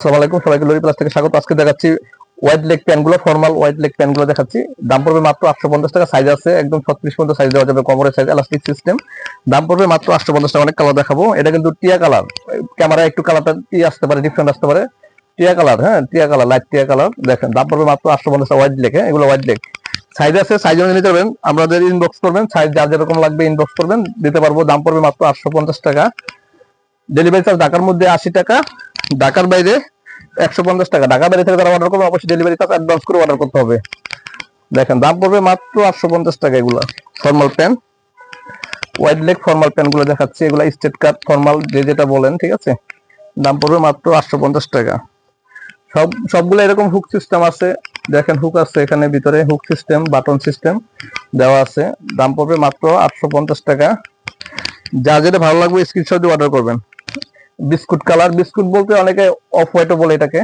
আসসালামু আলাইকুম, সবাইকে লরি প্লাস থেকে স্বাগত। আজকে দেখাচ্ছি ওয়াইড লেগ প্যান্টগুলো, ফর্মাল ওয়াইড লেগ প্যান্টগুলো দেখাচ্ছি। দাম পড়বে মাত্র 850 টাকা। সাইজ আছে একদম 36 পর্যন্ত সাইজ দেওয়া যাবে, কোমরের সাইজ, এলাস্টিক সিস্টেম। দাম পড়বে মাত্র 850 টাকা। অনেক কালার দেখাবো। এটা কিন্তু টিয়া কালার, ক্যামেরায় একটু কালারটা টিয়া আসতে পারে, ডিফারেন্ট আসতে পারে। টিয়া কালার, হ্যাঁ টিয়া কালার, লাইট টিয়া কালার। দেখেন দাম পড়বে মাত্র 850 টাকা। ওয়াইড লেগ, হ্যাঁ এগুলো ওয়াইড লেগ। সাইজ আছে, সাইজ অনুযায়ী নিতে পারবেন। আমাদের ইনবক্স করবেন, সাইজ যার যেরকম লাগবে ইনবক্স করবেন, দিতে পারবো। দাম পড়বে মাত্র 850 টাকা। ডেলিভারি চার্জ ঢাকার মধ্যে 80 টাকা, ঢাকার বাইরে 150 টাকা। ঢাকার বাইরে থেকে যারা অর্ডার করবে অবশ্যই ডেলিভারি চার্জ অ্যাডভান্স করে অর্ডার করতে হবে। দেখেন দাম পড়বে মাত্র 850 টাকা। এগুলা formal pant, wide leg formal pant গুলো দেখাচ্ছি। এগুলা স্টেট কাট ফর্মাল, যে যেটা বলেন, ঠিক আছে। দাম পড়বে মাত্র 850 টাকা। সবগুলো এরকম হুক সিস্টেম আছে। দেখেন হুক আছে এখানে ভিতরে, হুক সিস্টেম, বাটন সিস্টেম দেওয়া আছে। দাম পড়বে মাত্র 850 টাকা। যা যেটা ভালো লাগবে স্ক্রিনশট দিয়ে অর্ডার করবেন। বিস্কুট কালার, বিস্কুট বলতে অনেকে অফ হোয়াইটও বলে এটাকে।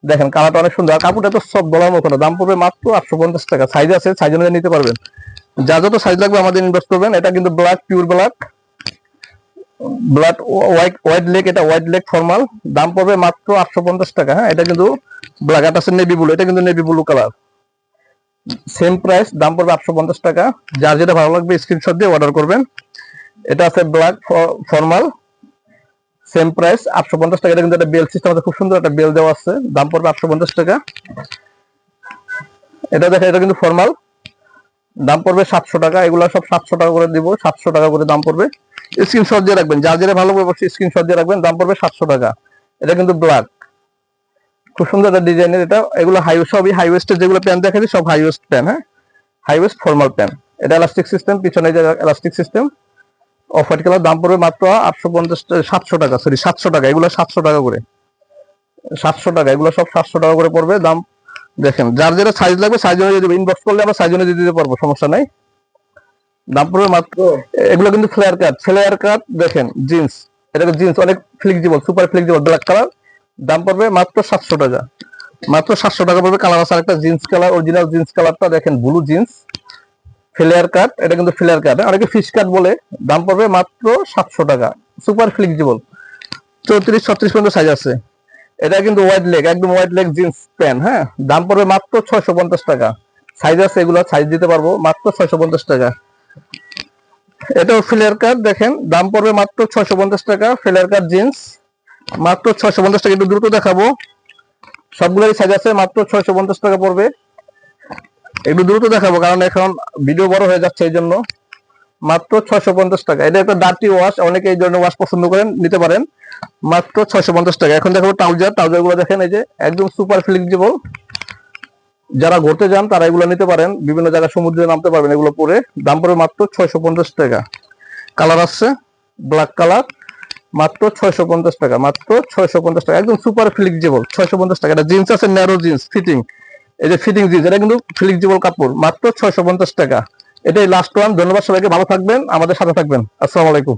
দেখেন কালারটা অনেক সুন্দর, আর কাপড়টা তো সব বলার মতো না। দাম পড়বে মাত্র 850 টাকা। সাইজ আছে, সাইজ অনুযায়ী নিতে পারবেন। যা যত সাইজ লাগবে আমাদের ইনভেস্ট করবেন। এটা কিন্তু black, pure black, black wide leg. এটা ওয়াইড লেগ ফর্মাল। দাম পড়বে মাত্র 850 টাকা। হ্যাঁ এটা কিন্তু ব্ল্যাক। এটা আছে নেভি ব্লু, এটা কিন্তু navy blue colour. Same price, দাম পড়বে 850 টাকা। যার যেটা ভালো লাগবে স্ক্রিনশট দিয়ে অর্ডার করবেন। এটা আছে ব্ল্যাক ফর্মাল, সেম প্রাইস 850 টাকা। এটা কিন্তু একটা বেল সিস্টেম আছে, খুব সুন্দর একটা বেল দেওয়া আছে। দাম পড়বে 850 টাকা। এটা দেখেন, এটা কিন্তু ফর্মাল। দাম পড়বে 700 টাকা। এগুলো সব 700 টাকা করে দিব, 700 টাকা করে দাম পড়বে। স্ক্রিনশট দিয়ে রাখবেন, যা যেটা ভালো লাগবে অবশ্যই স্ক্রিনশট দিয়ে রাখবেন। দাম পড়বে 700 টাকা। এটা কিন্তু ব্ল্যাক, খুব সুন্দর একটা ডিজাইনের। এটা এগুলো সবই হাই ওয়েস্টের যেগুলো প্যান্ট দেখাচ্ছি সব হাই ওয়েস্ট প্যান্ট, হ্যাঁ হাই ওয়েস্ট ফর্মাল প্যান্ট। এটা এলাস্টিক সিস্টেম, পিছনে যে elastic system, off white colour. দাম পড়বে মাত্র 700 টাকা, সরি 700 টাকা। এগুলো 700 টাকা করে, 700 টাকা। এগুলো সব 700 টাকা করে পড়বে দাম। দেখেন যার যেটা সাইজ লাগবে সাইজ অনুযায়ী দেবে, ইনবক্স করলে আমরা সাইজ অনুযায়ী দিতে পারবো, সমস্যা নাই। দাম পড়বে মাত্র। এগুলো কিন্তু ফ্লেয়ার কাট, ফ্লেয়ার কাট। দেখেন জিন্স, এটা জিন্স অনেক flexible, super flexible, black colour. দাম পড়বে মাত্র 700 টাকা। মাত্র 700 টাকা পড়বে। কালার আছে আরেকটা জিন্স কালার, অরিজিনাল জিন্স কালারটা দেখেন, ব্লু জিন্স, ফ্লেয়ার কাট। এটা কিন্তু ফ্লেয়ার কাট, অনেকে ফিশ কাট বলে। দাম পড়বে মাত্র 700 টাকা। সুপার ফ্লেক্সিবল, 34-36 পর্যন্ত সাইজ আছে। এটা কিন্তু ওয়াইড লেগ, একদম ওয়াইড লেগ জিন্স প্যান্ট, হ্যাঁ। দাম পড়বে মাত্র 650 টাকা। সাইজ আছে, এগুলো সাইজ দিতে পারবো, মাত্র 650 টাকা। এটাও ফ্লেয়ার কাট, দেখেন দাম পড়বে মাত্র 650 টাকা। ফ্লেয়ার কাট জিন্স মাত্র 650 টাকা। একটু দ্রুত দেখাবো, সবগুলোই সাইজ আছে, মাত্র 650 টাকা পড়বে। একটু দ্রুত দেখাবো কারণ এখন ভিডিও বড় হয়ে যাচ্ছে, এই জন্য। মাত্র 650 টাকা। এটা একটা ডার্টি ওয়াশ, অনেকে এই ধরনের ওয়াশ পছন্দ করেন, নিতে পারেন। মাত্র 650 টাকা। এখন দেখাবো ট্রাউজার। ট্রাউজার গুলো দেখেন, এই যে একদম সুপার ফ্লেক্সিবল। যারা ঘুরতে যান তারা এগুলো নিতে পারেন, বিভিন্ন জায়গায় সমুদ্রে নামতে পারবেন এগুলো পরে। দাম পড়বে মাত্র 650 টাকা। কালার আছে ব্ল্যাক কালার, মাত্র 650 টাকা। মাত্র 650 টাকা, একদম সুপার ফ্লেক্সিবল। 650 টাকা। এটা জিন্স আছে, ন্যারো জিন্স ফিটিং, এই যে ফিটিং জিন্স, এটা কিন্তু ফ্লেক্সিবল কাপড়। মাত্র 650 টাকা। এটাই লাস্ট ওয়ান। ধন্যবাদ সবাইকে, ভালো থাকবেন, আমাদের সাথে থাকবেন। আসসালামু আলাইকুম।